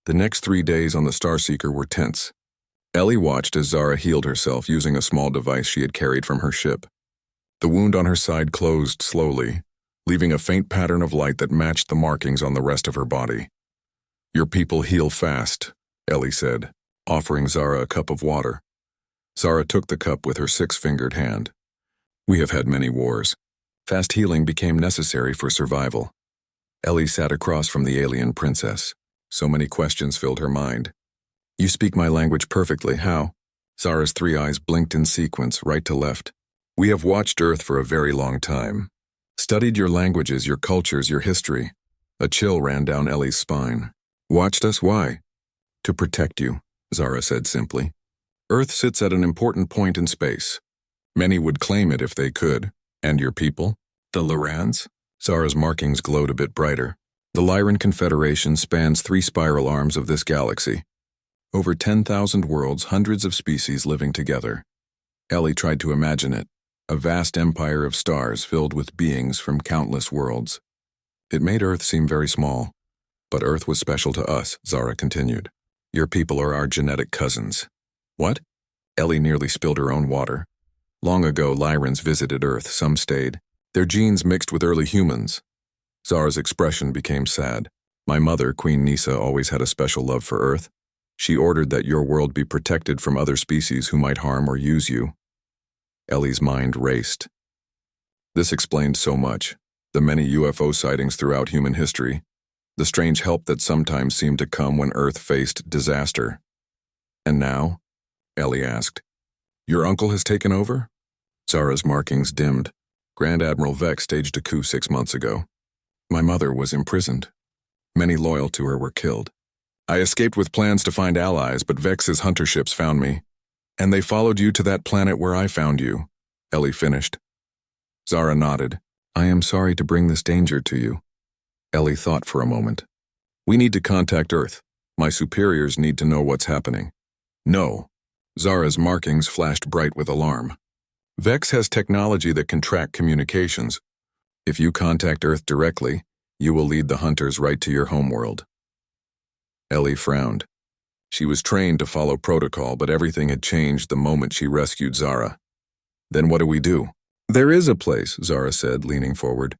The next 3 days on the Starseeker were tense. Ellie watched as Zara healed herself using a small device she had carried from her ship. The wound on her side closed slowly, leaving a faint pattern of light that matched the markings on the rest of her body. "Your people heal fast," Ellie said, offering Zara a cup of water. Zara took the cup with her 6-fingered hand. "We have had many wars. Fast healing became necessary for survival." Ellie sat across from the alien princess. So many questions filled her mind. "You speak my language perfectly, how?" Zara's 3 eyes blinked in sequence, right to left. "We have watched Earth for a very long time. Studied your languages, your cultures, your history." A chill ran down Ellie's spine. "Watched us? Why?" "To protect you," Zara said simply. "Earth sits at an important point in space. Many would claim it if they could. And your people? The Lyrans?" Zara's markings glowed a bit brighter. "The Lyran Confederation spans 3 spiral arms of this galaxy. Over 10,000 worlds, hundreds of species living together." Ellie tried to imagine it, a vast empire of stars filled with beings from countless worlds. It made Earth seem very small. "But Earth was special to us," Zara continued. "Your people are our genetic cousins." "What?" Ellie nearly spilled her own water. "Long ago, Lyrans visited Earth, some stayed. Their genes mixed with early humans." Zara's expression became sad. "My mother, Queen Nisa, always had a special love for Earth. She ordered that your world be protected from other species who might harm or use you." Ellie's mind raced. This explained so much. The many UFO sightings throughout human history. The strange help that sometimes seemed to come when Earth faced disaster. "And now?" Ellie asked. "Your uncle has taken over?" Zara's markings dimmed. "Grand Admiral Vex staged a coup 6 months ago. My mother was imprisoned. Many loyal to her were killed. I escaped with plans to find allies, but Vex's hunter ships found me. And they followed you to that planet where I found you," Ellie finished. Zara nodded. "I am sorry to bring this danger to you." Ellie thought for a moment. "We need to contact Earth. My superiors need to know what's happening." "No." Zara's markings flashed bright with alarm. "Vex has technology that can track communications. If you contact Earth directly, you will lead the hunters right to your homeworld." Ellie frowned. She was trained to follow protocol, but everything had changed the moment she rescued Zara. "Then what do we do?" "There is a place," Zara said, leaning forward.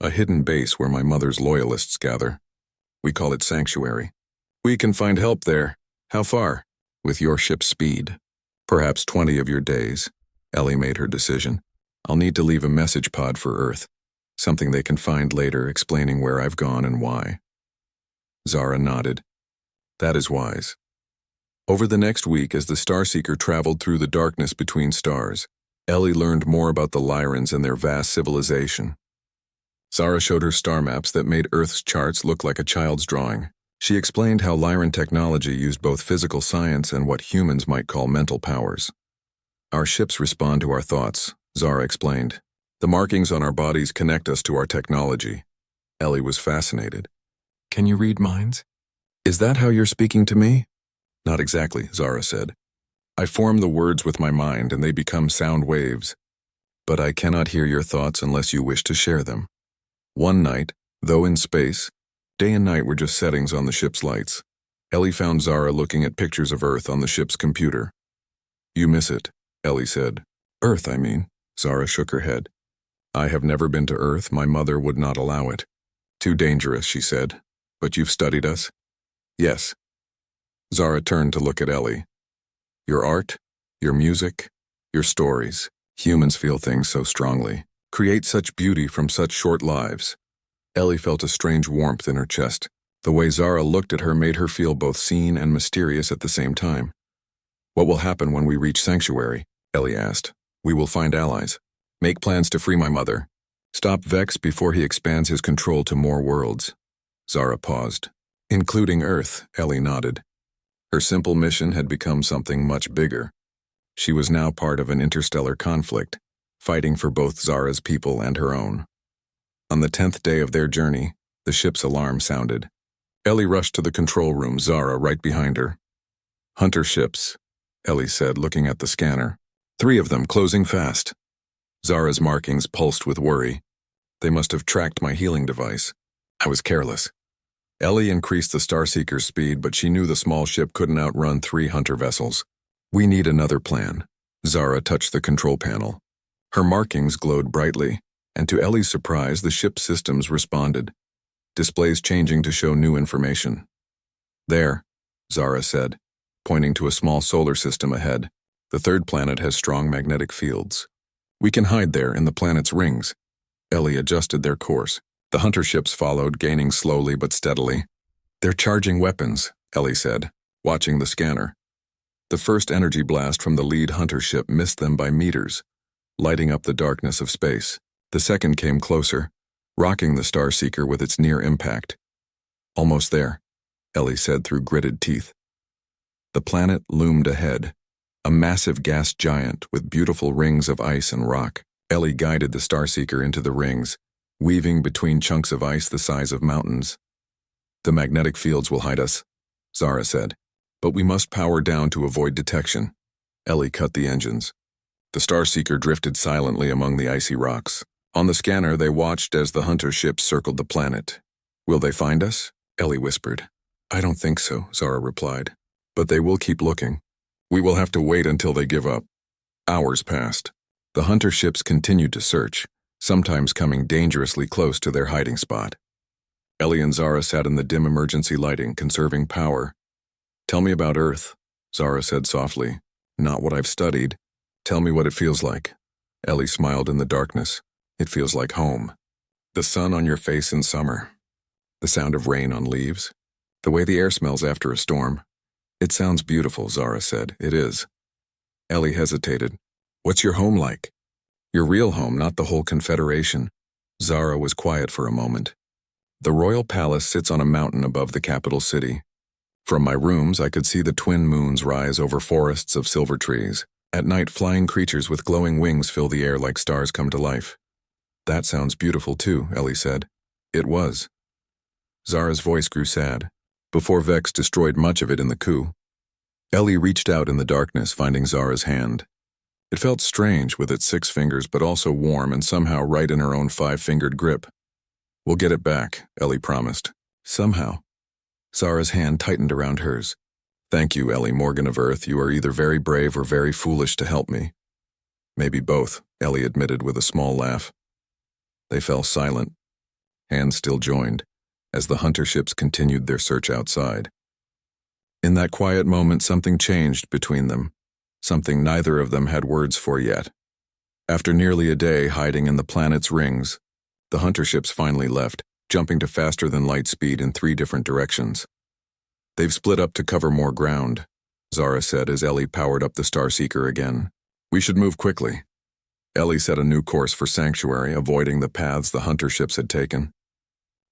"A hidden base where my mother's loyalists gather. We call it Sanctuary. We can find help there." "How far?" "With your ship's speed. Perhaps 20 of your days." Ellie made her decision. "I'll need to leave a message pod for Earth. Something they can find later explaining where I've gone and why." Zara nodded. "That is wise." Over the next week, as the Starseeker traveled through the darkness between stars, Ellie learned more about the Lyrans and their vast civilization. Zara showed her star maps that made Earth's charts look like a child's drawing. She explained how Lyran technology used both physical science and what humans might call mental powers. "Our ships respond to our thoughts," Zara explained. "The markings on our bodies connect us to our technology." Ellie was fascinated. "Can you read minds?" "Is that how you're speaking to me?" "Not exactly," Zara said. "I form the words with my mind and they become sound waves. But I cannot hear your thoughts unless you wish to share them." One night, though in space, day and night were just settings on the ship's lights. Ellie found Zara looking at pictures of Earth on the ship's computer. "You miss it," Ellie said. "Earth, I mean." Zara shook her head. "I have never been to Earth. My mother would not allow it." "Too dangerous," she said. "But you've studied us?" "Yes." Zara turned to look at Ellie. "Your art, your music, your stories. Humans feel things so strongly, create such beauty from such short lives." Ellie felt a strange warmth in her chest. The way Zara looked at her made her feel both seen and mysterious at the same time. "What will happen when we reach Sanctuary?" Ellie asked. "We will find allies. Make plans to free my mother. Stop Vex before he expands his control to more worlds." Zara paused. "Including Earth," Ellie nodded. Her simple mission had become something much bigger. She was now part of an interstellar conflict, fighting for both Zara's people and her own. On the 10th day of their journey, the ship's alarm sounded. Ellie rushed to the control room, Zara right behind her. "Hunter ships," Ellie said, looking at the scanner. 3 of them, closing fast." Zara's markings pulsed with worry. "They must have tracked my healing device. I was careless." Ellie increased the Starseeker's speed, but she knew the small ship couldn't outrun 3 hunter vessels. We need another plan. Zara touched the control panel. Her markings glowed brightly, and to Ellie's surprise, the ship's systems responded, displays changing to show new information. There, Zara said, pointing to a small solar system ahead. The third planet has strong magnetic fields. We can hide there in the planet's rings. Ellie adjusted their course. The hunter ships followed, gaining slowly but steadily. They're charging weapons, Ellie said, watching the scanner. The first energy blast from the lead hunter ship missed them by meters, lighting up the darkness of space. The second came closer, rocking the Starseeker with its near impact. Almost there, Ellie said through gritted teeth. The planet loomed ahead, a massive gas giant with beautiful rings of ice and rock. Ellie guided the Starseeker into the rings, weaving between chunks of ice the size of mountains. The magnetic fields will hide us, Zara said, but we must power down to avoid detection. Ellie cut the engines. The Starseeker drifted silently among the icy rocks. On the scanner, they watched as the hunter ships circled the planet. Will they find us? Ellie whispered. I don't think so, Zara replied, but they will keep looking. We will have to wait until they give up. Hours passed. The hunter ships continued to search, sometimes coming dangerously close to their hiding spot. Ellie and Zara sat in the dim emergency lighting, conserving power. Tell me about Earth, Zara said softly. Not what I've studied. Tell me what it feels like. Ellie smiled in the darkness. It feels like home. The sun on your face in summer. The sound of rain on leaves. The way the air smells after a storm. It sounds beautiful, Zara said. It is. Ellie hesitated. What's your home like? Your real home, not the whole Confederation. Zara was quiet for a moment. The royal palace sits on a mountain above the capital city. From my rooms, I could see the twin moons rise over forests of silver trees. At night, flying creatures with glowing wings fill the air like stars come to life. That sounds beautiful too, Ellie said. It was. Zara's voice grew sad. Before Vex destroyed much of it in the coup. Ellie reached out in the darkness, finding Zara's hand. It felt strange with its 6 fingers, but also warm and somehow right in her own 5-fingered grip. We'll get it back, Ellie promised. Somehow. Zara's hand tightened around hers. Thank you, Ellie Morgan of Earth. You are either very brave or very foolish to help me. Maybe both, Ellie admitted with a small laugh. They fell silent, hands still joined, as the hunter ships continued their search outside. In that quiet moment, something changed between them, something neither of them had words for yet. After nearly a day hiding in the planet's rings, the hunter ships finally left, jumping to faster-than-light speed in 3 different directions. They've split up to cover more ground, Zara said as Ellie powered up the Starseeker again. We should move quickly. Ellie set a new course for Sanctuary, avoiding the paths the hunter ships had taken.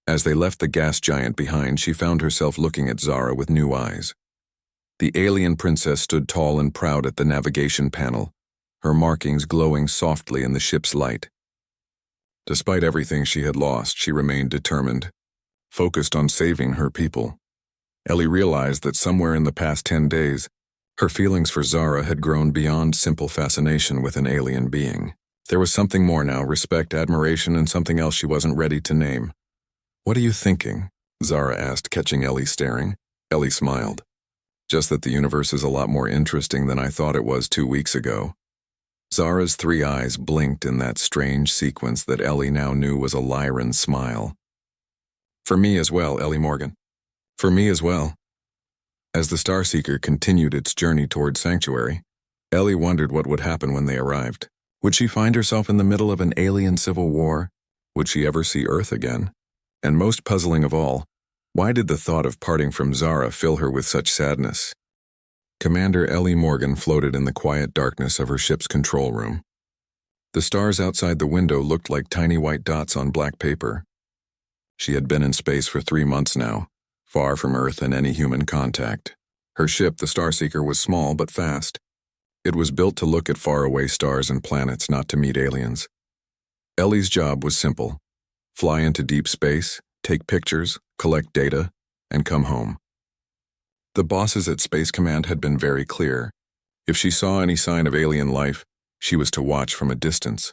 As they left the gas giant behind, she found herself looking at Zara with new eyes. The alien princess stood tall and proud at the navigation panel, her markings glowing softly in the ship's light. Despite everything she had lost, she remained determined, focused on saving her people. Ellie realized that somewhere in the past 10 days, her feelings for Zara had grown beyond simple fascination with an alien being. There was something more now, respect, admiration, and something else she wasn't ready to name. What are you thinking? Zara asked, catching Ellie staring. Ellie smiled. Just that the universe is a lot more interesting than I thought it was 2 weeks ago. Zara's 3 eyes blinked in that strange sequence that Ellie now knew was a Lyran smile. For me as well, Ellie Morgan. For me as well. As the Starseeker continued its journey toward Sanctuary, Ellie wondered what would happen when they arrived. Would she find herself in the middle of an alien civil war? Would she ever see Earth again? And most puzzling of all, why did the thought of parting from Zara fill her with such sadness? Commander Ellie Morgan floated in the quiet darkness of her ship's control room. The stars outside the window looked like tiny white dots on black paper. She had been in space for 3 months now, far from Earth and any human contact. Her ship, the Starseeker, was small but fast. It was built to look at faraway stars and planets, not to meet aliens. Ellie's job was simple. Fly into deep space, take pictures, collect data, and come home. The bosses at Space Command had been very clear. If she saw any sign of alien life, she was to watch from a distance.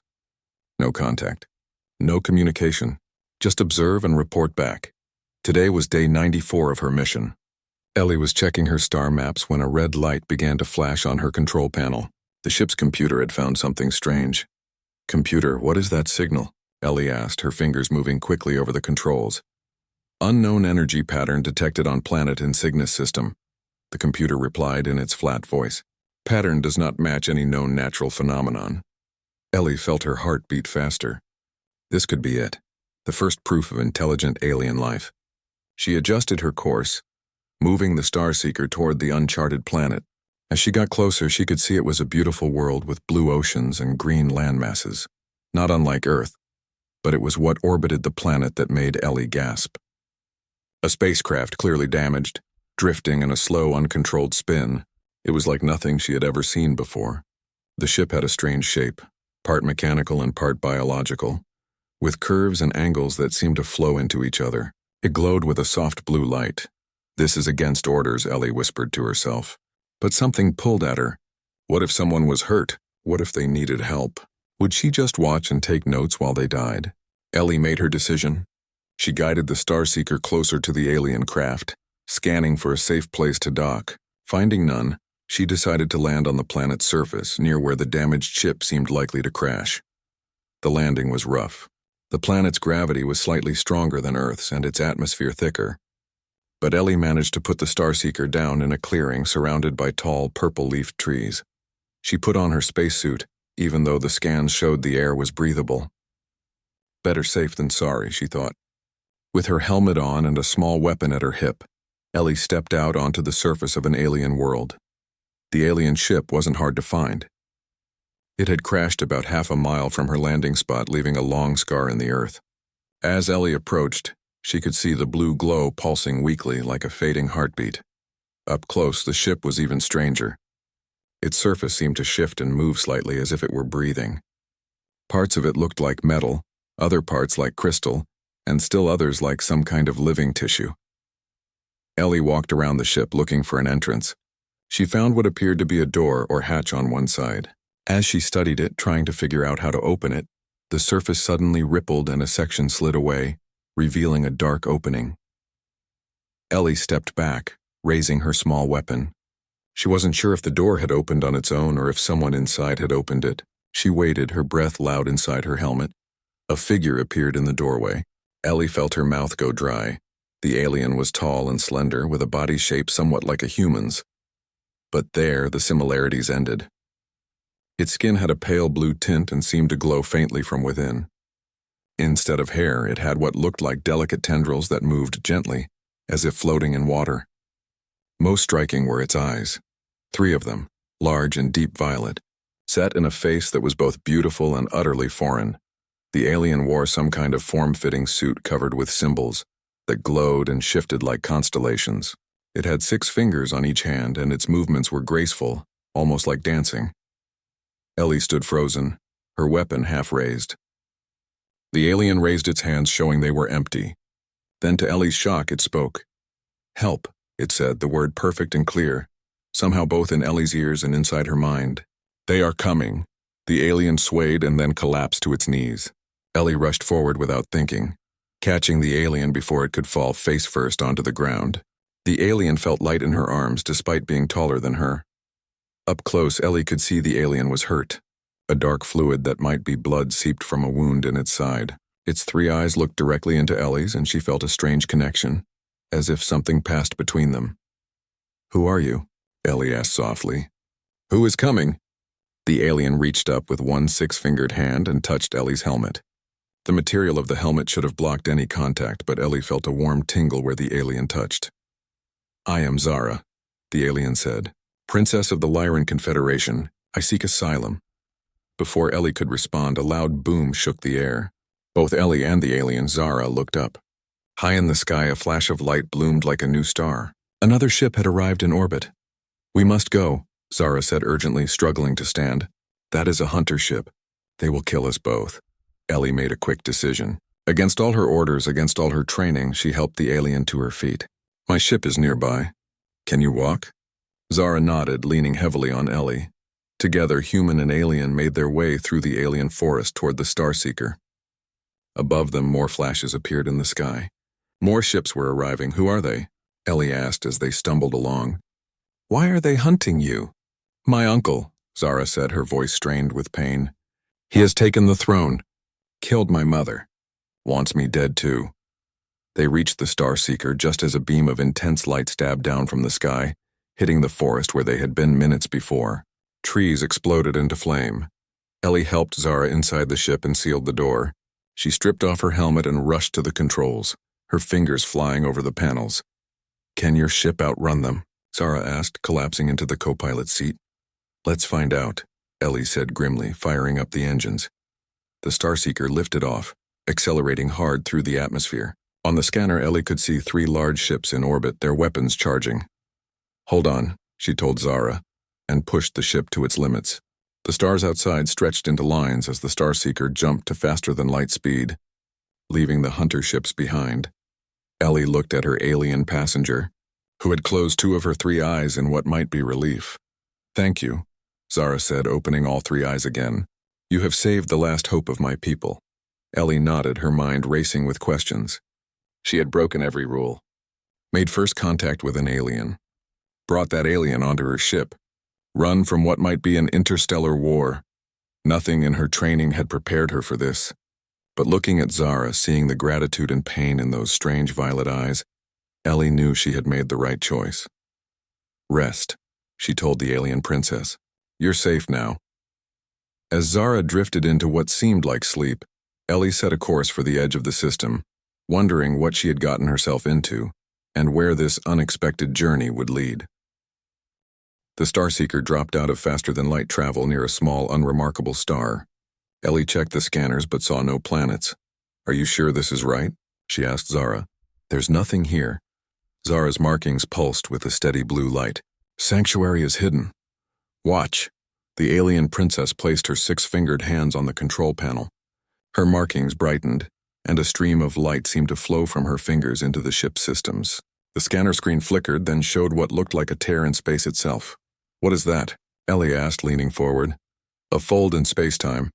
No contact. No communication. Just observe and report back. Today was day 94 of her mission. Ellie was checking her star maps when a red light began to flash on her control panel. The ship's computer had found something strange. "Computer, what is that signal?" Ellie asked, her fingers moving quickly over the controls. "Unknown energy pattern detected on planet in Cygnus system," the computer replied in its flat voice. "Pattern does not match any known natural phenomenon." Ellie felt her heart beat faster. This could be it, the first proof of intelligent alien life. She adjusted her course, moving the Starseeker toward the uncharted planet. As she got closer, she could see it was a beautiful world with blue oceans and green landmasses. Not unlike Earth, but it was what orbited the planet that made Ellie gasp. A spacecraft clearly damaged, drifting in a slow, uncontrolled spin. It was like nothing she had ever seen before. The ship had a strange shape, part mechanical and part biological, with curves and angles that seemed to flow into each other. It glowed with a soft blue light. "This is against orders," Ellie whispered to herself. But something pulled at her. What if someone was hurt? What if they needed help? Would she just watch and take notes while they died? Ellie made her decision. She guided the Starseeker closer to the alien craft, scanning for a safe place to dock. Finding none, she decided to land on the planet's surface, near where the damaged ship seemed likely to crash. The landing was rough. The planet's gravity was slightly stronger than Earth's and its atmosphere thicker. But Ellie managed to put the Starseeker down in a clearing surrounded by tall, purple-leafed trees. She put on her spacesuit, even though the scans showed the air was breathable. Better safe than sorry, she thought. With her helmet on and a small weapon at her hip, Ellie stepped out onto the surface of an alien world. The alien ship wasn't hard to find. It had crashed about half a mile from her landing spot, leaving a long scar in the earth. As Ellie approached, she could see the blue glow pulsing weakly like a fading heartbeat. Up close, the ship was even stranger. Its surface seemed to shift and move slightly as if it were breathing. Parts of it looked like metal, other parts like crystal, and still others like some kind of living tissue. Ellie walked around the ship looking for an entrance. She found what appeared to be a door or hatch on one side. As she studied it, trying to figure out how to open it, the surface suddenly rippled and a section slid away, revealing a dark opening. Ellie stepped back, raising her small weapon. She wasn't sure if the door had opened on its own or if someone inside had opened it. She waited, her breath loud inside her helmet. A figure appeared in the doorway. Ellie felt her mouth go dry. The alien was tall and slender, with a body shape somewhat like a human's. But there, the similarities ended. Its skin had a pale blue tint and seemed to glow faintly from within. Instead of hair, it had what looked like delicate tendrils that moved gently, as if floating in water. Most striking were its eyes. 3 of them, large and deep violet, set in a face that was both beautiful and utterly foreign. The alien wore some kind of form-fitting suit covered with symbols that glowed and shifted like constellations. It had 6 fingers on each hand, and its movements were graceful, almost like dancing. Ellie stood frozen, her weapon half raised. The alien raised its hands, showing they were empty. Then, to Ellie's shock, it spoke. "Help," it said, the word perfect and clear, somehow both in Ellie's ears and inside her mind. "They are coming." The alien swayed and then collapsed to its knees. Ellie rushed forward without thinking, catching the alien before it could fall face first onto the ground. The alien felt light in her arms despite being taller than her. Up close, Ellie could see the alien was hurt. A dark fluid that might be blood seeped from a wound in its side. Its 3 eyes looked directly into Ellie's, and she felt a strange connection, as if something passed between them. "Who are you?" Ellie asked softly. "Who is coming?" The alien reached up with one 6-fingered hand and touched Ellie's helmet. The material of the helmet should have blocked any contact, but Ellie felt a warm tingle where the alien touched. "I am Zara," the alien said. "Princess of the Lyran Confederation. I seek asylum." Before Ellie could respond, a loud boom shook the air. Both Ellie and the alien, Zara, looked up. High in the sky, a flash of light bloomed like a new star. Another ship had arrived in orbit. "We must go," Zara said urgently, struggling to stand. "That is a hunter ship. They will kill us both." Ellie made a quick decision. Against all her orders, against all her training, she helped the alien to her feet. "My ship is nearby. Can you walk?" Zara nodded, leaning heavily on Ellie. Together, human and alien made their way through the alien forest toward the Starseeker. Above them, more flashes appeared in the sky. More ships were arriving. Who are they? Ellie asked as they stumbled along. Why are they hunting you? My uncle, Zara said, her voice strained with pain. He has taken the throne. Killed my mother. Wants me dead too. They reached the Starseeker just as a beam of intense light stabbed down from the sky, hitting the forest where they had been minutes before. Trees exploded into flame. Ellie helped Zara inside the ship and sealed the door. She stripped off her helmet and rushed to the controls, her fingers flying over the panels. Can your ship outrun them? Zara asked, collapsing into the co-pilot's seat. Let's find out, Ellie said grimly, firing up the engines. The Starseeker lifted off, accelerating hard through the atmosphere. On the scanner, Ellie could see 3 large ships in orbit, their weapons charging. Hold on, she told Zara, and pushed the ship to its limits. The stars outside stretched into lines as the Starseeker jumped to faster-than-light speed, leaving the hunter ships behind. Ellie looked at her alien passenger, who had closed 2 of her 3 eyes in what might be relief. Thank you, Zara said, opening all 3 eyes again. You have saved the last hope of my people. Ellie nodded, her mind racing with questions. She had broken every rule. Made first contact with an alien. Brought that alien onto her ship. Run from what might be an interstellar war. Nothing in her training had prepared her for this. But looking at Zara, seeing the gratitude and pain in those strange violet eyes, Ellie knew she had made the right choice. Rest, she told the alien princess. You're safe now. As Zara drifted into what seemed like sleep, Ellie set a course for the edge of the system, wondering what she had gotten herself into and where this unexpected journey would lead. The Starseeker dropped out of faster-than-light travel near a small, unremarkable star. Ellie checked the scanners but saw no planets. Are you sure this is right? She asked Zara. There's nothing here. Zara's markings pulsed with a steady blue light. Sanctuary is hidden. Watch. The alien princess placed her 6-fingered hands on the control panel. Her markings brightened, and a stream of light seemed to flow from her fingers into the ship's systems. The scanner screen flickered, then showed what looked like a tear in space itself. What is that? Ellie asked, leaning forward. A fold in space-time,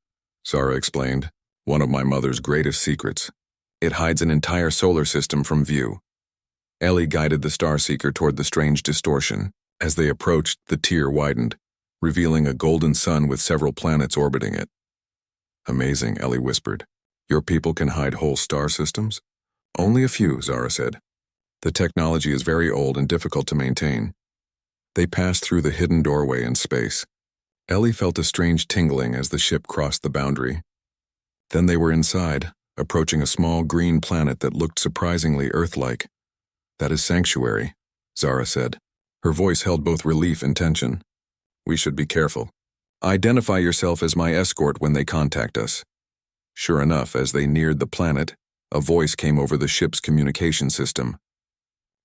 Zara explained. One of my mother's greatest secrets. It hides an entire solar system from view. Ellie guided the Starseeker toward the strange distortion. As they approached, the tear widened, revealing a golden sun with several planets orbiting it. Amazing, Ellie whispered. Your people can hide whole star systems? Only a few, Zara said. The technology is very old and difficult to maintain. They passed through the hidden doorway in space. Ellie felt a strange tingling as the ship crossed the boundary. Then they were inside, approaching a small green planet that looked surprisingly Earth-like. That is Sanctuary, Zara said. Her voice held both relief and tension. We should be careful. Identify yourself as my escort when they contact us. Sure enough, as they neared the planet, a voice came over the ship's communication system.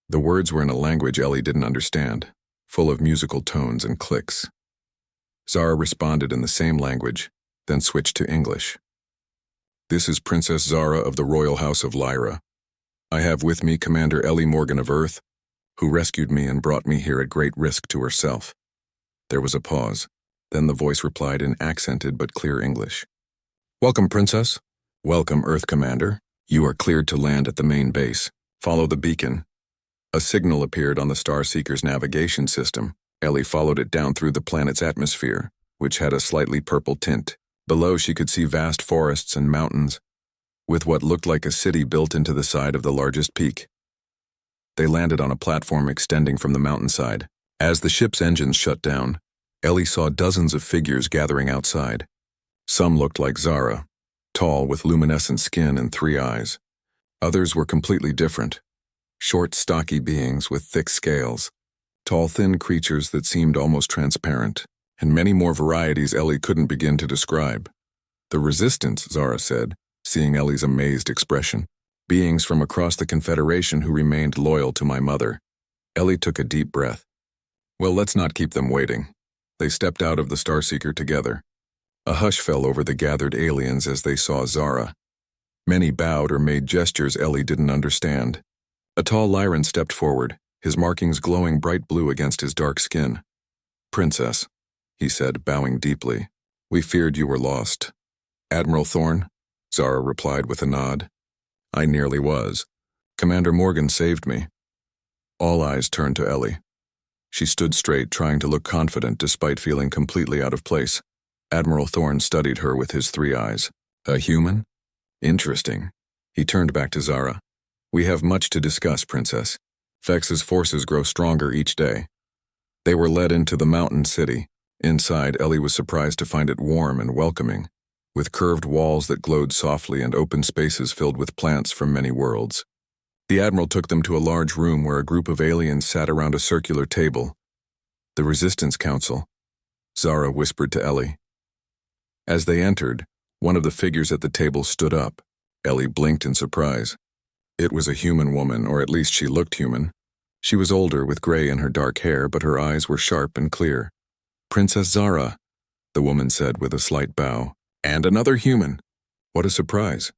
The words were in a language Ellie didn't understand, full of musical tones and clicks. Zara responded in the same language, then switched to English. This is Princess Zara of the Royal House of Lyra. I have with me Commander Ellie Morgan of Earth, who rescued me and brought me here at great risk to herself. There was a pause. Then the voice replied in accented but clear English. Welcome, Princess. Welcome, Earth Commander. You are cleared to land at the main base. Follow the beacon. A signal appeared on the Starseeker's navigation system. Ellie followed it down through the planet's atmosphere, which had a slightly purple tint. Below, she could see vast forests and mountains, with what looked like a city built into the side of the largest peak. They landed on a platform extending from the mountainside. As the ship's engines shut down, Ellie saw dozens of figures gathering outside. Some looked like Zara, tall with luminescent skin and 3 eyes. Others were completely different. Short, stocky beings with thick scales. Tall, thin creatures that seemed almost transparent. And many more varieties Ellie couldn't begin to describe. The Resistance, Zara said, seeing Ellie's amazed expression. Beings from across the Confederation who remained loyal to my mother. Ellie took a deep breath. Well, let's not keep them waiting. They stepped out of the Starseeker together. A hush fell over the gathered aliens as they saw Zara. Many bowed or made gestures Ellie didn't understand. A tall Lyran stepped forward, his markings glowing bright blue against his dark skin. Princess, he said, bowing deeply. We feared you were lost. Admiral Thorne? Zara replied with a nod. I nearly was. Commander Morgan saved me. All eyes turned to Ellie. She stood straight, trying to look confident despite feeling completely out of place. Admiral Thorne studied her with his 3 eyes. A human? Interesting. He turned back to Zara. We have much to discuss, Princess. Vex's forces grow stronger each day. They were led into the mountain city. Inside, Ellie was surprised to find it warm and welcoming, with curved walls that glowed softly and open spaces filled with plants from many worlds. The Admiral took them to a large room where a group of aliens sat around a circular table. The Resistance Council, Zara whispered to Ellie. As they entered, one of the figures at the table stood up. Ellie blinked in surprise. It was a human woman, or at least she looked human. She was older, with gray in her dark hair, but her eyes were sharp and clear. Princess Zara, the woman said with a slight bow. And another human. What a surprise.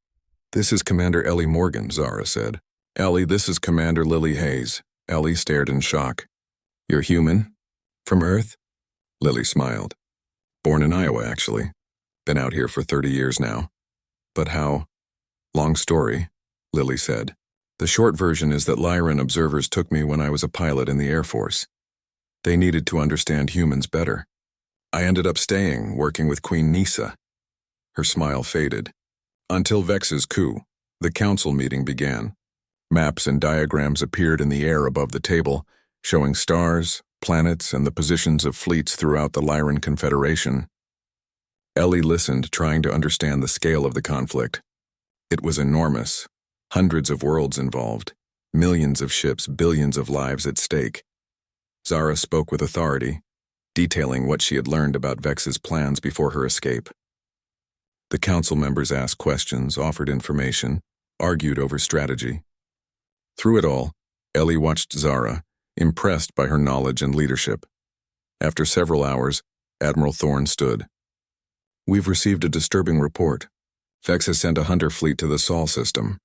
This is Commander Ellie Morgan, Zara said. Ellie, this is Commander Lily Hayes. Ellie stared in shock. You're human? From Earth? Lily smiled. Born in Iowa, actually. Been out here for 30 years now. But how? Long story, Lily said. The short version is that Lyran observers took me when I was a pilot in the Air Force. They needed to understand humans better. I ended up staying, working with Queen Nisa. Her smile faded. Until Vex's coup, the council meeting began. Maps and diagrams appeared in the air above the table, showing stars, planets, and the positions of fleets throughout the Lyran Confederation. Ellie listened, trying to understand the scale of the conflict. It was enormous. Hundreds of worlds involved. Millions of ships, billions of lives at stake. Zara spoke with authority, detailing what she had learned about Vex's plans before her escape. The council members asked questions, offered information, argued over strategy. Through it all, Ellie watched Zara, impressed by her knowledge and leadership. After several hours, Admiral Thorne stood. We've received a disturbing report. Vex has sent a hunter fleet to the Sol system.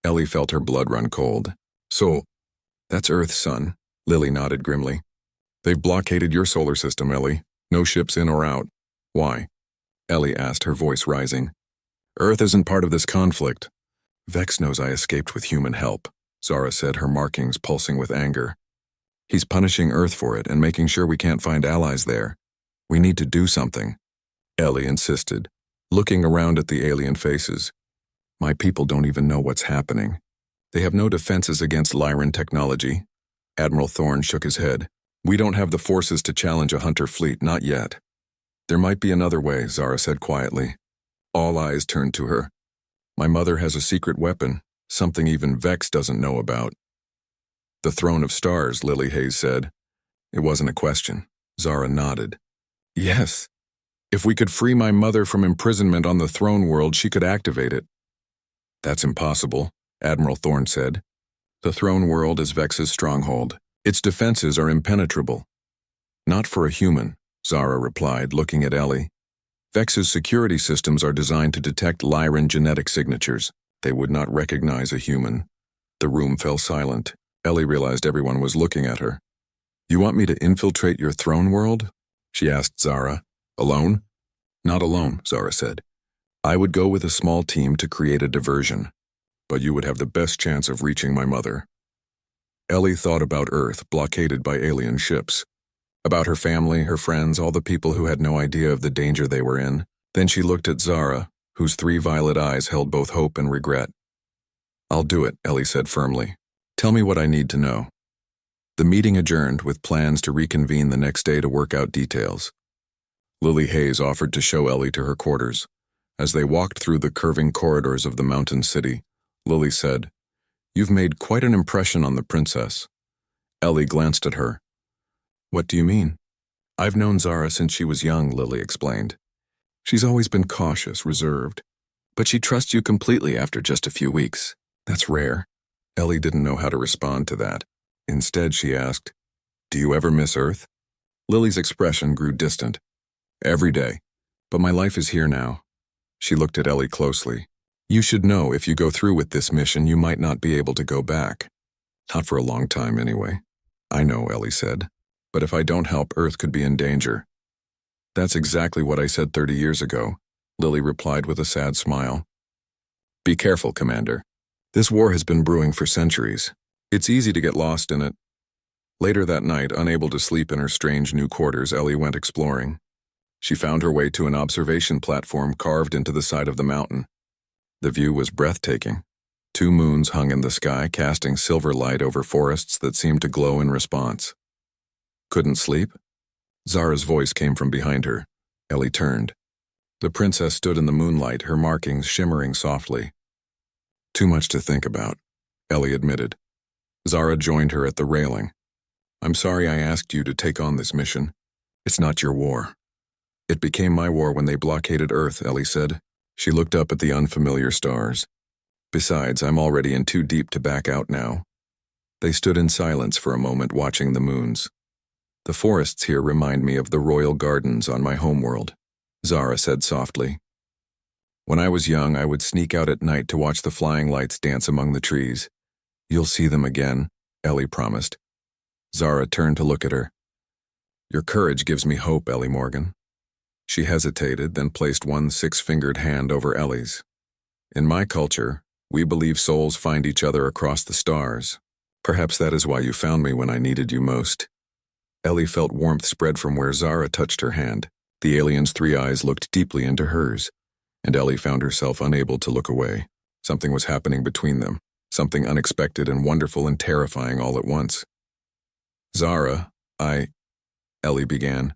Ellie felt her blood run cold. So, that's Earth, son, Lily nodded grimly. They've blockaded your solar system, Ellie. No ships in or out. Why? Ellie asked, her voice rising. Earth isn't part of this conflict. Vex knows I escaped with human help, Zara said, her markings pulsing with anger. He's punishing Earth for it and making sure we can't find allies there. We need to do something. Ellie insisted, looking around at the alien faces. My people don't even know what's happening. They have no defenses against Lyran technology. Admiral Thorne shook his head. We don't have the forces to challenge a hunter fleet, not yet. There might be another way, Zara said quietly. All eyes turned to her. My mother has a secret weapon, something even Vex doesn't know about. The Throne of Stars, Lily Hayes said. It wasn't a question. Zara nodded. Yes. If we could free my mother from imprisonment on the throne world, she could activate it. That's impossible, Admiral Thorne said. The throne world is Vex's stronghold. Its defenses are impenetrable. Not for a human, Zara replied, looking at Ellie. Vex's security systems are designed to detect Lyran genetic signatures. They would not recognize a human. The room fell silent. Ellie realized everyone was looking at her. You want me to infiltrate your throne world? She asked Zara. Alone? Not alone, Zara said. I would go with a small team to create a diversion, but you would have the best chance of reaching my mother. Ellie thought about Earth, blockaded by alien ships. About her family, her friends, all the people who had no idea of the danger they were in. Then she looked at Zara, whose 3 violet eyes held both hope and regret. I'll do it, Ellie said firmly. Tell me what I need to know. The meeting adjourned, with plans to reconvene the next day to work out details. Lily Hayes offered to show Ellie to her quarters. As they walked through the curving corridors of the mountain city, Lily said, You've made quite an impression on the princess. Ellie glanced at her. What do you mean? I've known Zara since she was young, Lily explained. She's always been cautious, reserved. But she trusts you completely after just a few weeks. That's rare. Ellie didn't know how to respond to that. Instead, she asked, Do you ever miss Earth? Lily's expression grew distant. Every day. But my life is here now. She looked at Ellie closely. You should know if you go through with this mission, you might not be able to go back. Not for a long time, anyway. I know, Ellie said. But if I don't help, Earth could be in danger. That's exactly what I said 30 years ago, Lily replied with a sad smile. Be careful, Commander. This war has been brewing for centuries. It's easy to get lost in it. Later that night, unable to sleep in her strange new quarters, Ellie went exploring. She found her way to an observation platform carved into the side of the mountain. The view was breathtaking. 2 moons hung in the sky, casting silver light over forests that seemed to glow in response. Couldn't sleep? Zara's voice came from behind her. Ellie turned. The princess stood in the moonlight, her markings shimmering softly. Too much to think about, Ellie admitted. Zara joined her at the railing. I'm sorry I asked you to take on this mission. It's not your war. It became my war when they blockaded Earth, Ellie said. She looked up at the unfamiliar stars. Besides, I'm already in too deep to back out now. They stood in silence for a moment, watching the moons. The forests here remind me of the royal gardens on my homeworld, Zara said softly. When I was young, I would sneak out at night to watch the flying lights dance among the trees. You'll see them again, Ellie promised. Zara turned to look at her. Your courage gives me hope, Ellie Morgan. She hesitated, then placed one 6-fingered hand over Ellie's. In my culture, we believe souls find each other across the stars. Perhaps that is why you found me when I needed you most. Ellie felt warmth spread from where Zara touched her hand. The alien's 3 eyes looked deeply into hers, and Ellie found herself unable to look away. Something was happening between them, something unexpected and wonderful and terrifying all at once. Zara, Ellie began,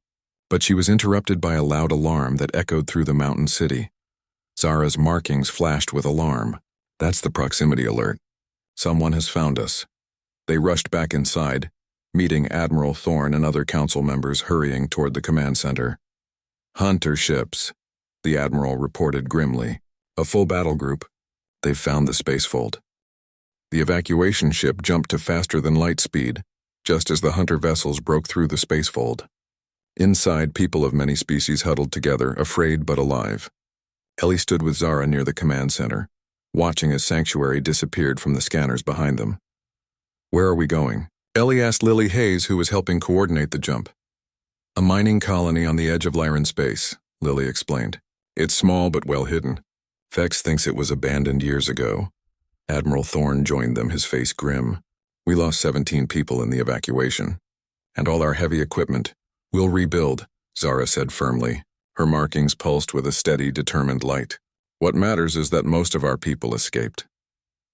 but she was interrupted by a loud alarm that echoed through the mountain city. Zara's markings flashed with alarm. That's the proximity alert. Someone has found us. They rushed back inside, meeting Admiral Thorne and other council members hurrying toward the command center. Hunter ships, the Admiral reported grimly. A full battle group. They've found the spacefold. The evacuation ship jumped to faster than light speed, just as the hunter vessels broke through the spacefold. Inside, people of many species huddled together, afraid but alive. Ellie stood with Zara near the command center, watching as Sanctuary disappeared from the scanners behind them. Where are we going? Ellie asked Lily Hayes, who was helping coordinate the jump. A mining colony on the edge of Lyran space, Lily explained. It's small but well hidden. Vex thinks it was abandoned years ago. Admiral Thorne joined them, his face grim. We lost 17 people in the evacuation. And all our heavy equipment. We'll rebuild, Zara said firmly. Her markings pulsed with a steady, determined light. What matters is that most of our people escaped.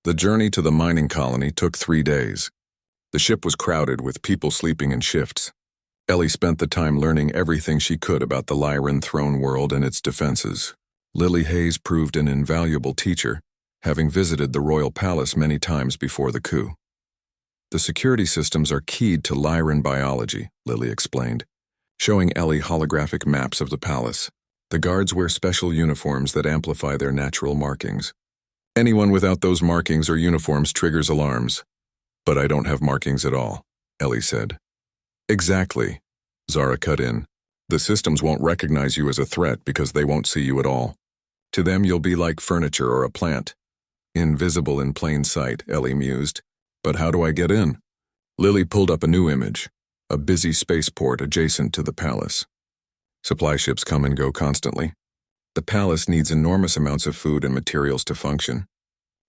The journey to the mining colony took 3 days. The ship was crowded with people sleeping in shifts. Ellie spent the time learning everything she could about the Lyran throne world and its defenses. Lily Hayes proved an invaluable teacher, having visited the royal palace many times before the coup. The security systems are keyed to Lyran biology, Lily explained, showing Ellie holographic maps of the palace. The guards wear special uniforms that amplify their natural markings. Anyone without those markings or uniforms triggers alarms. But I don't have markings at all, Ellie said. Exactly, Zara cut in. The systems won't recognize you as a threat because they won't see you at all. To them, you'll be like furniture or a plant. Invisible in plain sight, Ellie mused. But how do I get in? Lily pulled up a new image, a busy spaceport adjacent to the palace. Supply ships come and go constantly. The palace needs enormous amounts of food and materials to function.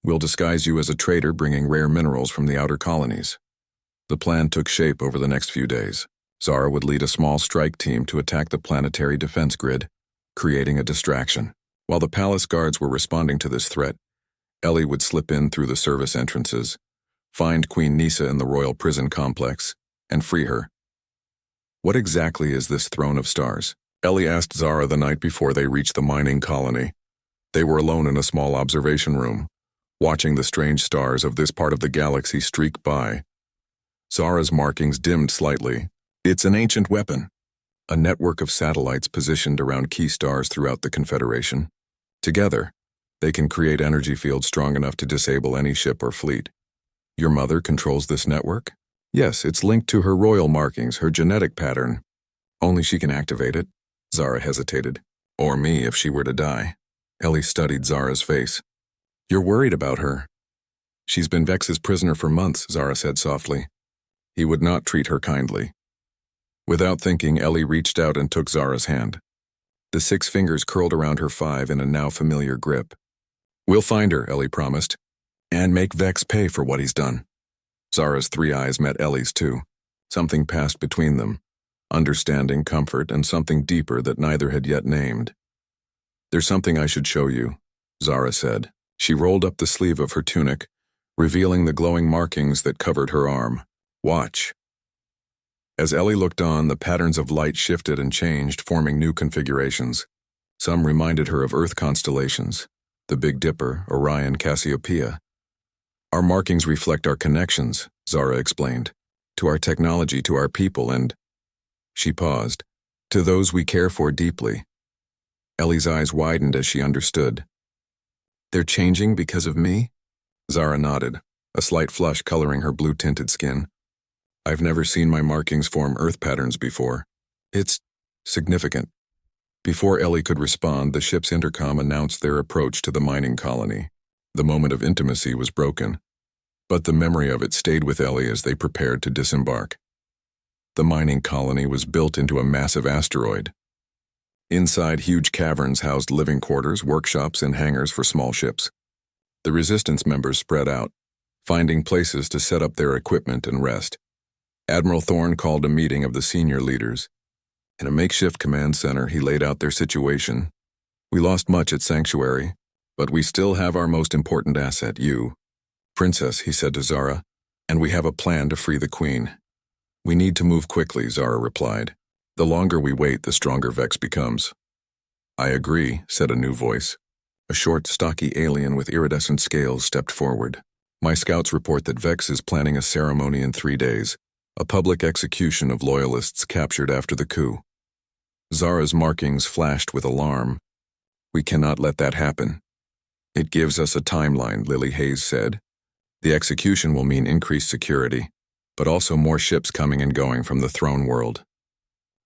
We'll disguise you as a trader bringing rare minerals from the outer colonies. The plan took shape over the next few days. Zara would lead a small strike team to attack the planetary defense grid, creating a distraction. While the palace guards were responding to this threat, Ellie would slip in through the service entrances, find Queen Nisa in the royal prison complex, and free her. What exactly is this throne of stars? Ellie asked Zara the night before they reached the mining colony. They were alone in a small observation room, watching the strange stars of this part of the galaxy streak by. Zara's markings dimmed slightly. It's an ancient weapon, a network of satellites positioned around key stars throughout the Confederation. Together, they can create energy fields strong enough to disable any ship or fleet. Your mother controls this network? Yes, it's linked to her royal markings, her genetic pattern. Only she can activate it. Zara hesitated. Or me if she were to die. Ellie studied Zara's face. You're worried about her. She's been Vex's prisoner for months, Zara said softly. He would not treat her kindly. Without thinking, Ellie reached out and took Zara's hand. The 6 fingers curled around her 5 in a now familiar grip. We'll find her, Ellie promised. And make Vex pay for what he's done. Zara's three eyes met Ellie's too. Something passed between them. Understanding, comfort, and something deeper that neither had yet named. There's something I should show you, Zara said. She rolled up the sleeve of her tunic, revealing the glowing markings that covered her arm. Watch. As Ellie looked on, the patterns of light shifted and changed, forming new configurations. Some reminded her of Earth constellations, the Big Dipper, Orion, Cassiopeia. Our markings reflect our connections, Zara explained, to our technology, to our people, and... She paused. To those we care for deeply. Ellie's eyes widened as she understood. They're changing because of me? Zara nodded, a slight flush coloring her blue-tinted skin. I've never seen my markings form Earth patterns before. It's significant. Before Ellie could respond, the ship's intercom announced their approach to the mining colony. The moment of intimacy was broken, but the memory of it stayed with Ellie as they prepared to disembark. The mining colony was built into a massive asteroid. Inside, huge caverns housed living quarters, workshops, and hangars for small ships. The Resistance members spread out, finding places to set up their equipment and rest. Admiral Thorne called a meeting of the senior leaders. In a makeshift command center, he laid out their situation. We lost much at Sanctuary, but we still have our most important asset, you. Princess, he said to Zara, and we have a plan to free the Queen. We need to move quickly, Zara replied. The longer we wait, the stronger Vex becomes. I agree, said a new voice. A short, stocky alien with iridescent scales stepped forward. My scouts report that Vex is planning a ceremony in 3 days, a public execution of loyalists captured after the coup. Zara's markings flashed with alarm. We cannot let that happen. It gives us a timeline, Lily Hayes said. The execution will mean increased security, but also more ships coming and going from the throne world.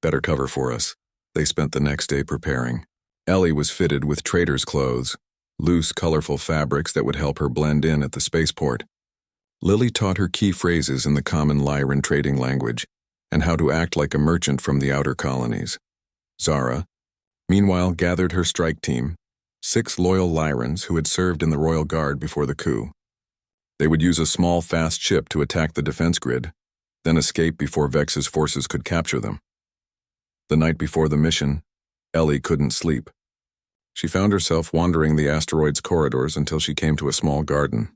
Better cover for us. They spent the next day preparing. Ellie was fitted with trader's clothes, loose, colorful fabrics that would help her blend in at the spaceport. Lily taught her key phrases in the common Lyran trading language and how to act like a merchant from the outer colonies. Zara, meanwhile, gathered her strike team, 6 loyal Lyrans who had served in the Royal Guard before the coup. They would use a small, fast ship to attack the defense grid, then escape before Vex's forces could capture them. The night before the mission, Ellie couldn't sleep. She found herself wandering the asteroid's corridors until she came to a small garden.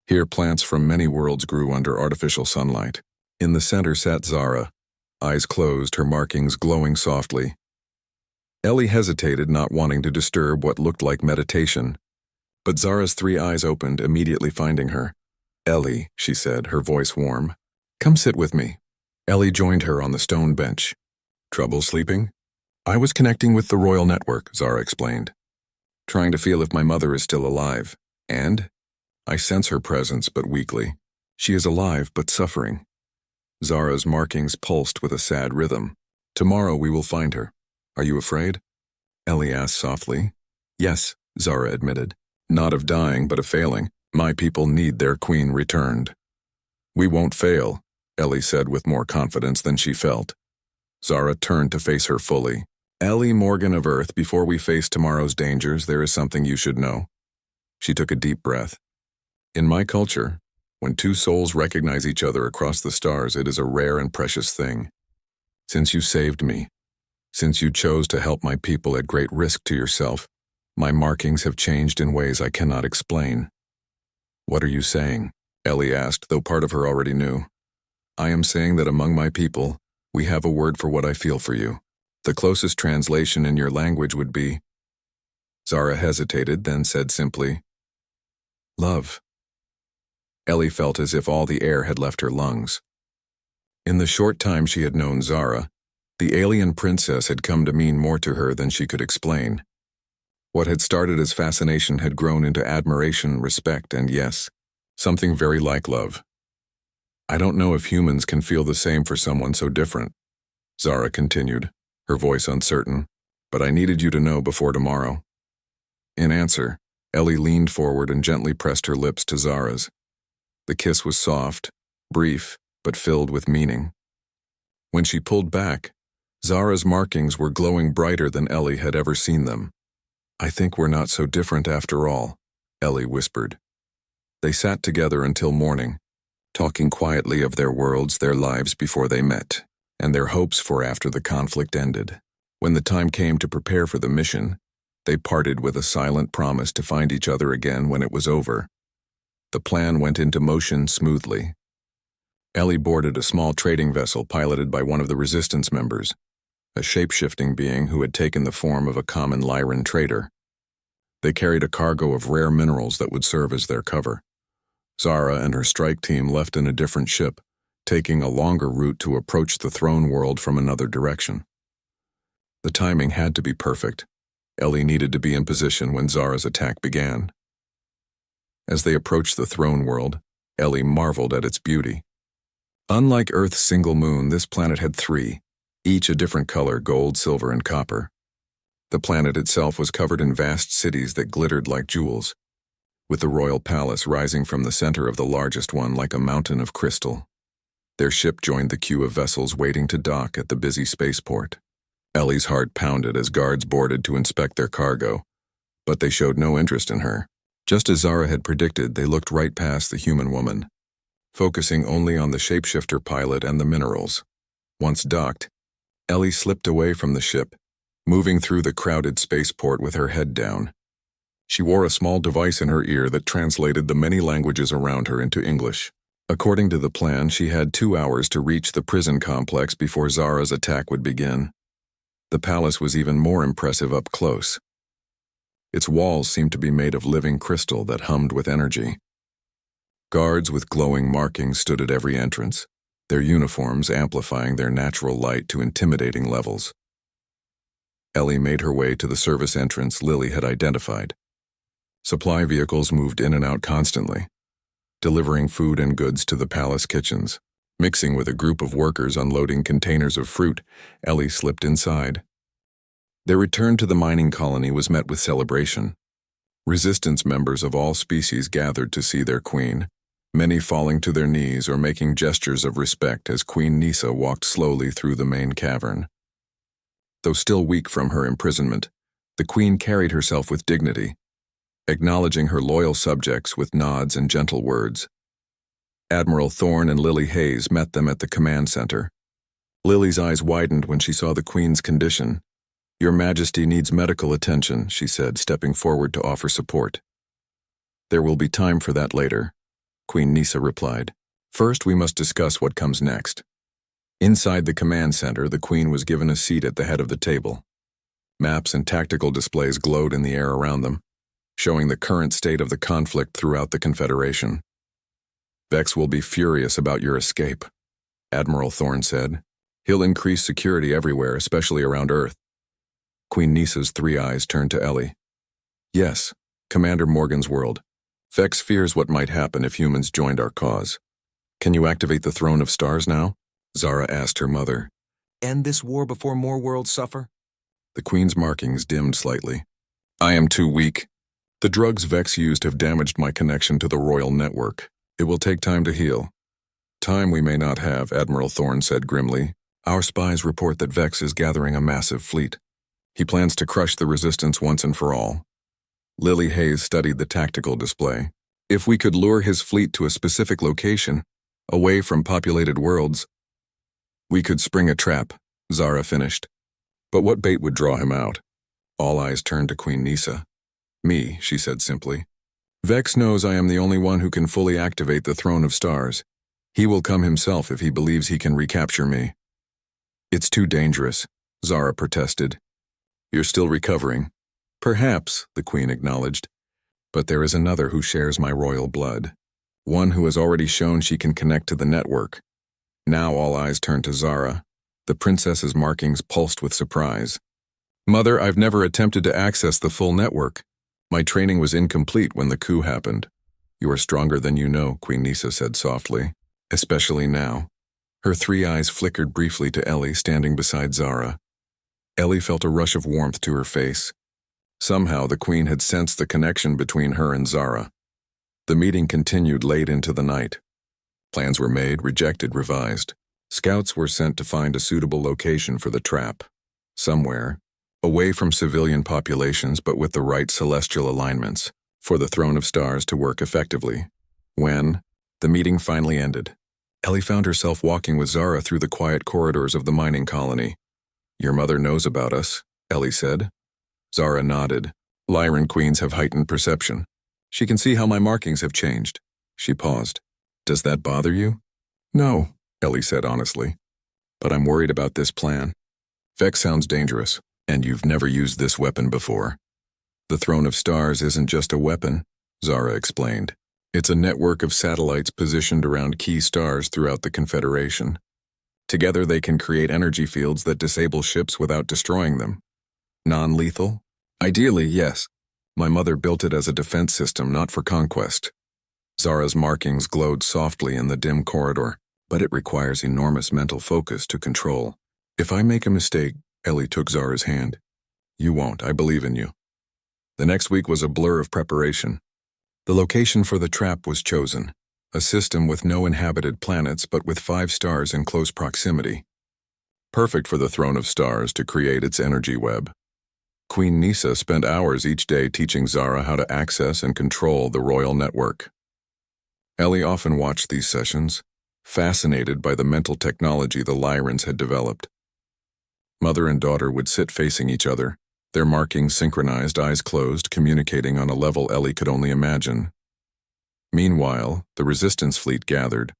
Here, plants from many worlds grew under artificial sunlight. In the center sat Zara, eyes closed, her markings glowing softly. Ellie hesitated, not wanting to disturb what looked like meditation, but Zara's 3 eyes opened, immediately finding her. Ellie, she said, her voice warm. Come sit with me. Ellie joined her on the stone bench. Trouble sleeping? I was connecting with the Royal Network, Zara explained. Trying to feel if my mother is still alive. And? I sense her presence, but weakly. She is alive, but suffering. Zara's markings pulsed with a sad rhythm. Tomorrow we will find her. Are you afraid? Ellie asked softly. Yes, Zara admitted. Not of dying, but of failing. My people need their queen returned. We won't fail, Ellie said with more confidence than she felt. Zara turned to face her fully. Ellie Morgan of Earth, before we face tomorrow's dangers, there is something you should know. She took a deep breath. In my culture, when 2 souls recognize each other across the stars, it is a rare and precious thing. Since you saved me, since you chose to help my people at great risk to yourself, my markings have changed in ways I cannot explain. What are you saying? Ellie asked, though part of her already knew. I am saying that among my people, we have a word for what I feel for you. The closest translation in your language would be... Zara hesitated, then said simply, love. Ellie felt as if all the air had left her lungs. In the short time she had known Zara, the alien princess had come to mean more to her than she could explain. What had started as fascination had grown into admiration, respect, and yes, something very like love. I don't know if humans can feel the same for someone so different, Zara continued, her voice uncertain, but I needed you to know before tomorrow. In answer, Ellie leaned forward and gently pressed her lips to Zara's. The kiss was soft, brief, but filled with meaning. When she pulled back, Zara's markings were glowing brighter than Ellie had ever seen them. I think we're not so different after all, Ellie whispered. They sat together until morning, talking quietly of their worlds, their lives before they met, and their hopes for after the conflict ended. When the time came to prepare for the mission, they parted with a silent promise to find each other again when it was over. The plan went into motion smoothly. Ellie boarded a small trading vessel piloted by one of the Resistance members, a shape-shifting being who had taken the form of a common Lyran trader. They carried a cargo of rare minerals that would serve as their cover. Zara and her strike team left in a different ship, taking a longer route to approach the throne world from another direction. The timing had to be perfect. Ellie needed to be in position when Zara's attack began. As they approached the throne world, Ellie marveled at its beauty. Unlike Earth's single moon, this planet had three, each a different color: gold, silver, and copper. The planet itself was covered in vast cities that glittered like jewels, with the royal palace rising from the center of the largest one like a mountain of crystal. Their ship joined the queue of vessels waiting to dock at the busy spaceport. Ellie's heart pounded as guards boarded to inspect their cargo, but they showed no interest in her. Just as Zara had predicted, they looked right past the human woman, focusing only on the shapeshifter pilot and the minerals. Once docked, Ellie slipped away from the ship, moving through the crowded spaceport with her head down. She wore a small device in her ear that translated the many languages around her into English. According to the plan, she had 2 hours to reach the prison complex before Zara's attack would begin. The palace was even more impressive up close. Its walls seemed to be made of living crystal that hummed with energy. Guards with glowing markings stood at every entrance, their uniforms amplifying their natural light to intimidating levels. Ellie made her way to the service entrance Lily had identified. Supply vehicles moved in and out constantly, delivering food and goods to the palace kitchens. Mixing with a group of workers unloading containers of fruit, Ellie slipped inside. Their return to the mining colony was met with celebration. Resistance members of all species gathered to see their queen, many falling to their knees or making gestures of respect as Queen Nisa walked slowly through the main cavern. Though still weak from her imprisonment, the queen carried herself with dignity, acknowledging her loyal subjects with nods and gentle words. Admiral Thorne and Lily Hayes met them at the command center. Lily's eyes widened when she saw the queen's condition. "Your Majesty needs medical attention," she said, stepping forward to offer support. "There will be time for that later," Queen Nisa replied. "First, we must discuss what comes next." Inside the command center, the queen was given a seat at the head of the table. Maps and tactical displays glowed in the air around them, showing the current state of the conflict throughout the Confederation. "Vex will be furious about your escape," Admiral Thorne said. "He'll increase security everywhere, especially around Earth." Queen Nisa's 3 eyes turned to Ellie. "Yes, Commander Morgan's world. Vex fears what might happen if humans joined our cause. Can you activate the Throne of Stars now?" Zara asked her mother. "End this war before more worlds suffer?" The Queen's markings dimmed slightly. "I am too weak. The drugs Vex used have damaged my connection to the royal network. It will take time to heal." "Time we may not have," Admiral Thorne said grimly. "Our spies report that Vex is gathering a massive fleet. He plans to crush the resistance once and for all." Lily Hayes studied the tactical display. "If we could lure his fleet to a specific location, away from populated worlds, we could spring a trap," Zara finished. "But what bait would draw him out?" All eyes turned to Queen Nisa. "Me," she said simply. "Vex knows I am the only one who can fully activate the Throne of Stars. He will come himself if he believes he can recapture me." "It's too dangerous," Zara protested. "You're still recovering." "Perhaps," the Queen acknowledged. "But there is another who shares my royal blood. One who has already shown she can connect to the network." Now all eyes turned to Zara. The princess's markings pulsed with surprise. "Mother, I've never attempted to access the full network. My training was incomplete when the coup happened." "You are stronger than you know," Queen Nisa said softly. "Especially now." Her 3 eyes flickered briefly to Ellie standing beside Zara. Ellie felt a rush of warmth to her face. Somehow the Queen had sensed the connection between her and Zara. The meeting continued late into the night. Plans were made, rejected, revised. Scouts were sent to find a suitable location for the trap. Somewhere, away from civilian populations but with the right celestial alignments, for the Throne of Stars to work effectively. When the meeting finally ended, Ellie found herself walking with Zara through the quiet corridors of the mining colony. "Your mother knows about us," Ellie said. Zara nodded. "Lyran queens have heightened perception. She can see how my markings have changed." She paused. "Does that bother you?" "No," Ellie said honestly. "But I'm worried about this plan. Vex sounds dangerous, and you've never used this weapon before." "The Throne of Stars isn't just a weapon," Zara explained. "It's a network of satellites positioned around key stars throughout the Confederation. Together they can create energy fields that disable ships without destroying them. Non-lethal? Ideally, yes. My mother built it as a defense system, not for conquest." Zara's markings glowed softly in the dim corridor, but it requires enormous mental focus to control. "If I make a mistake," Ellie took Zara's hand. "You won't, I believe in you." The next week was a blur of preparation. The location for the trap was chosen, a system with no inhabited planets but with 5 stars in close proximity. Perfect for the Throne of Stars to create its energy web. Queen Nisa spent hours each day teaching Zara how to access and control the royal network. Ellie often watched these sessions, fascinated by the mental technology the Lyrans had developed. Mother and daughter would sit facing each other, their markings synchronized, eyes closed, communicating on a level Ellie could only imagine. Meanwhile, the Resistance fleet gathered.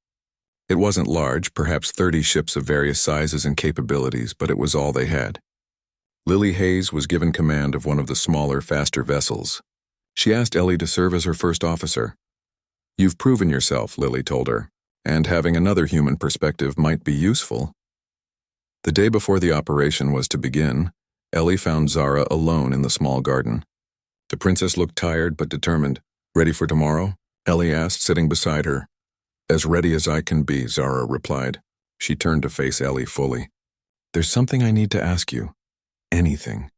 It wasn't large, perhaps 30 ships of various sizes and capabilities, but it was all they had. Lily Hayes was given command of one of the smaller, faster vessels. She asked Ellie to serve as her first officer. "You've proven yourself," Lily told her, "and having another human perspective might be useful." The day before the operation was to begin, Ellie found Zara alone in the small garden. The princess looked tired but determined. "Ready for tomorrow?" Ellie asked, sitting beside her. "As ready as I can be," Zara replied. She turned to face Ellie fully. "There's something I need to ask you. Anything.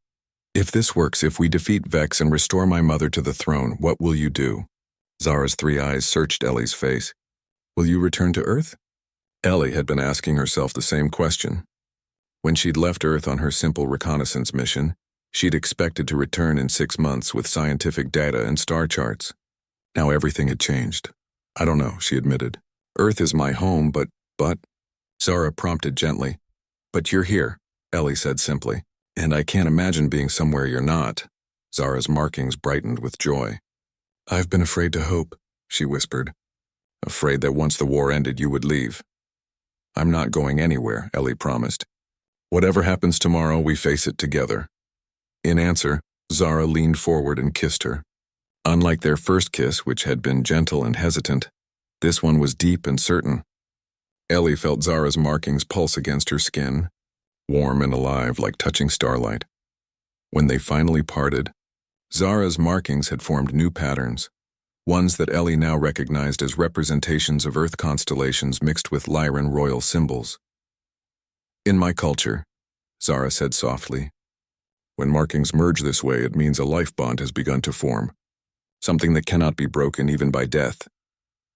If this works, if we defeat Vex and restore my mother to the throne, what will you do?" Zara's 3 eyes searched Ellie's face. "Will you return to Earth?" Ellie had been asking herself the same question. When she'd left Earth on her simple reconnaissance mission, she'd expected to return in 6 months with scientific data and star charts. Now everything had changed. "I don't know," she admitted. "Earth is my home, but... Zara prompted gently. "But you're here," Ellie said simply. "And I can't imagine being somewhere you're not." Zara's markings brightened with joy. "I've been afraid to hope," she whispered. "Afraid that once the war ended you would leave." "I'm not going anywhere," Ellie promised. "Whatever happens tomorrow, we face it together." In answer, Zara leaned forward and kissed her. Unlike their first kiss, which had been gentle and hesitant, this one was deep and certain. Ellie felt Zara's markings pulse against her skin, warm and alive like touching starlight. When they finally parted, Zara's markings had formed new patterns, ones that Ellie now recognized as representations of Earth constellations mixed with Lyran royal symbols. "In my culture," Zara said softly, "when markings merge this way, it means a life bond has begun to form, something that cannot be broken even by death."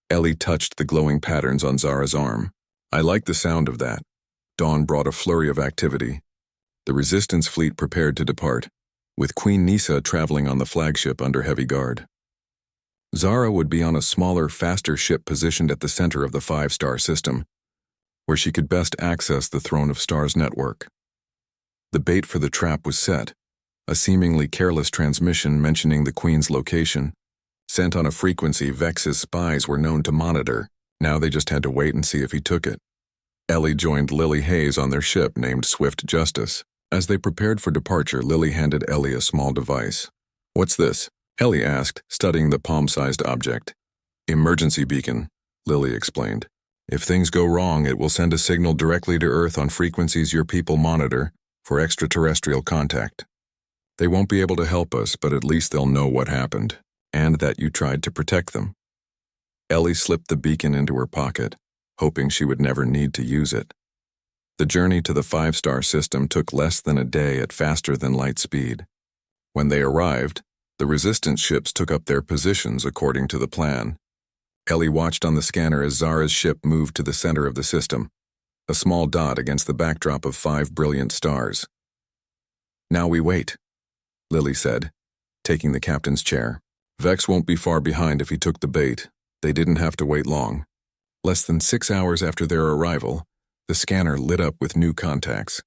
Ellie touched the glowing patterns on Zara's arm. "I like the sound of that." Dawn brought a flurry of activity. The Resistance fleet prepared to depart, with Queen Nisa traveling on the flagship under heavy guard. Zara would be on a smaller, faster ship positioned at the center of the 5-star system, where she could best access the Throne of Stars network. The bait for the trap was set, a seemingly careless transmission mentioning the Queen's location, sent on a frequency Vex's spies were known to monitor. Now they just had to wait and see if he took it. Ellie joined Lily Hayes on their ship named Swift Justice. As they prepared for departure, Lily handed Ellie a small device. "What's this?" Ellie asked, studying the palm-sized object. "Emergency beacon," Lily explained. "If things go wrong, it will send a signal directly to Earth on frequencies your people monitor for extraterrestrial contact. They won't be able to help us, but at least they'll know what happened, and that you tried to protect them." Ellie slipped the beacon into her pocket, hoping she would never need to use it. The journey to the 5-star system took less than a day at faster-than-light speed. When they arrived, the Resistance ships took up their positions according to the plan. Ellie watched on the scanner as Zara's ship moved to the center of the system, a small dot against the backdrop of 5 brilliant stars. "Now we wait," Lily said, taking the captain's chair. "Vex won't be far behind if he took the bait, They didn't have to wait long. Less than 6 hours after their arrival, the scanner lit up with new contacts.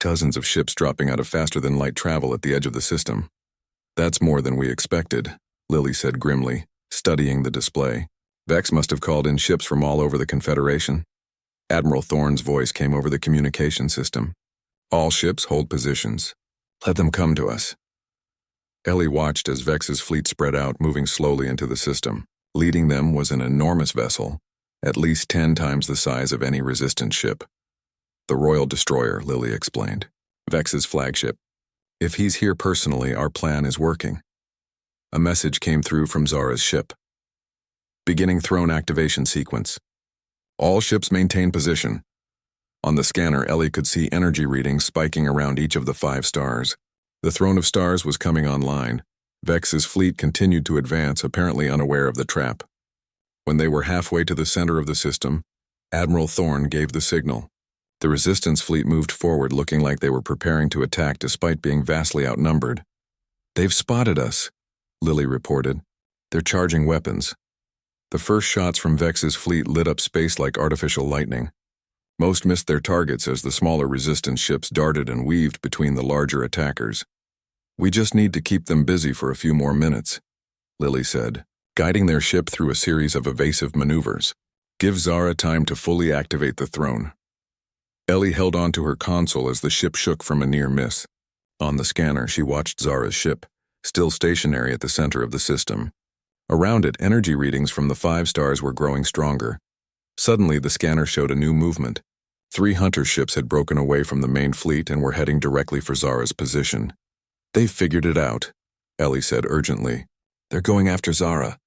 Dozens of ships dropping out of faster-than-light travel at the edge of the system. That's more than we expected, Lily said grimly, studying the display. Vex must have called in ships from all over the Confederation. Admiral Thorne's voice came over the communication system. All ships hold positions. Let them come to us. Ellie watched as Vex's fleet spread out, moving slowly into the system. Leading them was an enormous vessel, at least 10 times the size of any resistance ship. The Royal Destroyer, Lily explained. Vex's flagship. If he's here personally, our plan is working. A message came through from Zara's ship. Beginning throne activation sequence. All ships maintain position. On the scanner, Ellie could see energy readings spiking around each of the 5 stars. The Throne of Stars was coming online. Vex's fleet continued to advance, apparently unaware of the trap. When they were halfway to the center of the system, Admiral Thorne gave the signal. The Resistance fleet moved forward, looking like they were preparing to attack despite being vastly outnumbered. "They've spotted us," Lily reported. "They're charging weapons." The first shots from Vex's fleet lit up space like artificial lightning. Most missed their targets as the smaller Resistance ships darted and weaved between the larger attackers. "We just need to keep them busy for a few more minutes," Lily said, guiding their ship through a series of evasive maneuvers. "Give Zara time to fully activate the throne." Ellie held onto her console as the ship shook from a near miss. On the scanner, she watched Zara's ship, still stationary at the center of the system. Around it, energy readings from the 5 stars were growing stronger. Suddenly, the scanner showed a new movement. 3 hunter ships had broken away from the main fleet and were heading directly for Zara's position. "They've figured it out," Ellie said urgently. "They're going after Zara."